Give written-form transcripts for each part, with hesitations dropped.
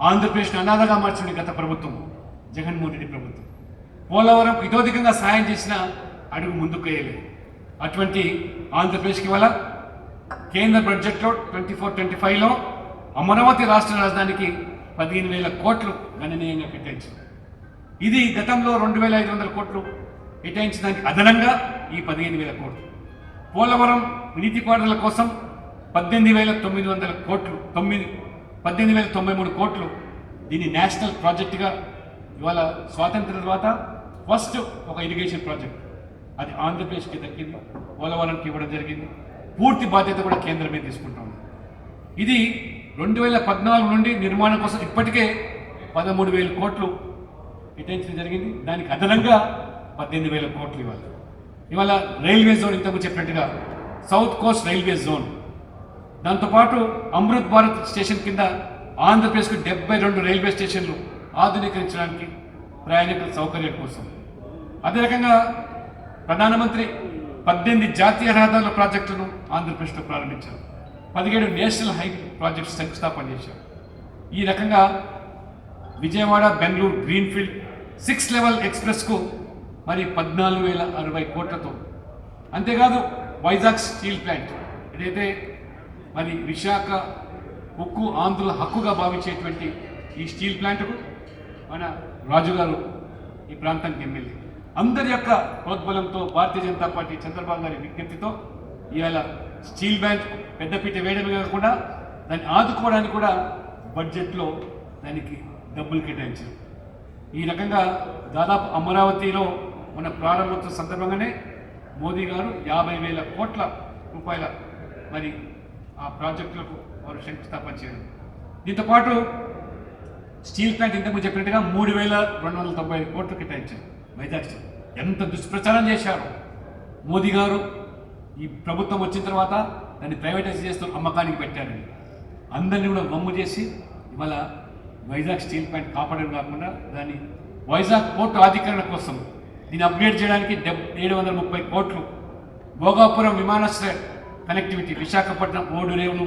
ఆంధ్రప్రదేశ్ను అనాథగా మార్చిన గత ప్రభుత్వం జగన్మోహన్ రెడ్డి ప్రభుత్వం. పోలవరం ఇతోధికంగా సాయం చేసిన అడుగు ముందుకు వేయలేదు. అటువంటి ఆంధ్రప్రదేశ్కి ఇవాళ కేంద్ర బడ్జెట్లో 24-25లో అమరావతి రాష్ట్ర రాజధానికి 15,000 కోట్లు గణనీయంగా కేటాయించింది. ఇది గతంలో 2,500 కోట్లు కేటాయించడానికి అదనంగా ఈ 15,000 కోట్లు. పోలవరం నీటిపారుదల కోసం 18,900 కోట్లు 18,093 కోట్లు. దీన్ని నేషనల్ ప్రాజెక్టుగా ఇవాళ స్వాతంత్ర తర్వాత ఫస్ట్ ఒక ఇరిగేషన్ ప్రాజెక్ట్ అది ఆంధ్రప్రదేశ్కి దక్కింది, పోలవరంకి ఇవ్వడం జరిగింది. పూర్తి బాధ్యత కూడా కేంద్రమే తీసుకుంటాం. ఇది 2014 నుండి నిర్మాణం కోసం ఇప్పటికే 13,000 కోట్లు కేటాయించడం జరిగింది. దానికి అదనంగా 18,000 కోట్లు ఇవాళ రైల్వే జోన్ ఇంతకు చెప్పినట్టుగా సౌత్ కోస్ట్ రైల్వే జోన్, దాంతోపాటు అమృత్ భారత్ స్టేషన్ కింద ఆంధ్రప్రదేశ్కు 72 రైల్వే స్టేషన్లు ఆధునీకరించడానికి ప్రయాణికుల సౌకర్యం కోసం. అదే రకంగా ప్రధానమంత్రి 18 జాతీయ రహదారుల ప్రాజెక్టులను ఆంధ్రప్రదేశ్లో ప్రారంభించారు. 17 నేషనల్ హైవే ప్రాజెక్ట్స్ శంకుస్థాపన చేశారు. ఈ రకంగా విజయవాడ బెంగళూరు గ్రీన్ఫీల్డ్ 6 లెవెల్ ఎక్స్ప్రెస్కు మరి 14,060 కోట్లతో. అంతేకాదు వైజాగ్ స్టీల్ ప్లాంట్ ఏదైతే మరి విశాఖ ఉక్కు ఆంధ్రుల హక్కుగా భావించేటువంటి ఈ స్టీల్ ప్లాంట్కు మన రాజుగారు ఈ ప్రాంతానికి ఎమ్మెల్యే అందరి యొక్క ప్రోద్బలంతో భారతీయ జనతా పార్టీ చంద్రబాబు గారి విజ్ఞప్తితో ఇవాళ స్టీల్ ప్లాంట్ పెద్దపీట వేయడమే కాకుండా దాన్ని ఆదుకోవడానికి కూడా బడ్జెట్లో దానికి డబ్బులు కేటాయించారు. ఈ రకంగా దాదాపు అమరావతిలో మన ప్రారంభోత్సవ సందర్భంగానే మోదీ గారు 50,000 కోట్ల రూపాయల మరి ఆ ప్రాజెక్టులకు వారు శంకుస్థాపన చేయడం. దీంతోపాటు స్టీల్ ప్లాంట్ ఇంతకు చెప్పినట్టుగా 3,295 కోట్లు కేటాయించారు. వైజాగ్ స్టీల్ ఎంత దుష్ప్రచారం చేశారు మోదీ గారు. ఈ ప్రభుత్వం వచ్చిన తర్వాత దాన్ని ప్రైవేటైజ్ చేస్తూ అమ్మకానికి పెట్టారని అందరినీ కూడా వమ్ము చేసి ఇవాళ వైజాగ్ స్టీల్ ప్లాంట్ కాపాడడం కాకుండా దాన్ని వైజాగ్ పోర్టు ఆధీకరణ కోసం దీన్ని అప్గ్రేడ్ చేయడానికి 730 కోట్లు. భోగాపురం విమానాశ్రయ కనెక్టివిటీ విశాఖపట్నం ఓడురేవును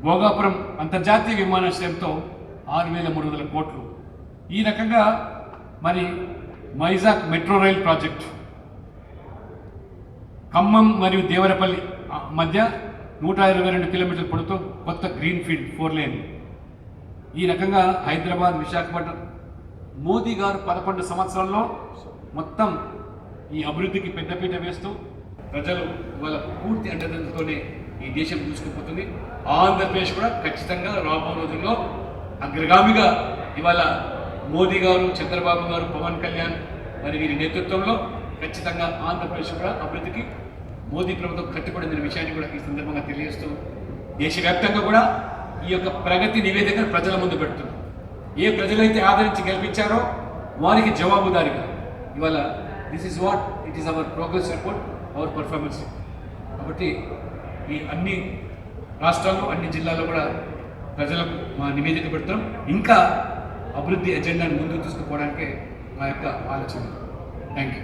భోగాపురం అంతర్జాతీయ విమానాశ్రయంతో 6,300 కోట్లు. ఈ రకంగా మరి Vizag metro rail project Khammam మరియు దేవరపల్లి మధ్య 122 కిలోమీటర్ల పొడవుతో కొత్త గ్రీన్ఫీల్డ్ 4 లేన్. ఈ రకంగా హైదరాబాద్ విశాఖపట్నం మోదీ గారు 11 సంవత్సరాల్లో మొత్తం ఈ అభివృద్ధికి పెద్దపీట వేస్తూ ప్రజలు ఇవాళ పూర్తి అండదండతోనే ఈ దేశం దూసుకుపోతుంది. ఆంధ్రప్రదేశ్ కూడా ఖచ్చితంగా రాబో రోజుల్లో అగ్రగామిగా ఇవాళ మోదీ గారు చంద్రబాబు గారు పవన్ కళ్యాణ్ మరి వీరి నేతృత్వంలో ఖచ్చితంగా ఆంధ్రప్రదేశ్ కూడా అభివృద్ధికి మోదీ ప్రభుత్వం కట్టుబడిందనే విషయాన్ని కూడా ఈ సందర్భంగా తెలియజేస్తూ దేశవ్యాప్తంగా కూడా ఈ యొక్క ప్రగతి నివేదికను ప్రజల ముందు పెడుతుంది. ఏ ప్రజలైతే ఆదరించి గెలిపించారో వారికి జవాబుదారిగా ఇవాళ this is what it is our progress report, our performance. కాబట్టి ఈ అన్ని రాష్ట్రాల్లో అన్ని జిల్లాల్లో కూడా ప్రజలకు మా నివేదిక పెడతాం. ఇంకా అభివృద్ధి ఎజెండాను ముందుకు తీసుకుపోవడానికే మా యొక్క ఆలోచన. Thank you.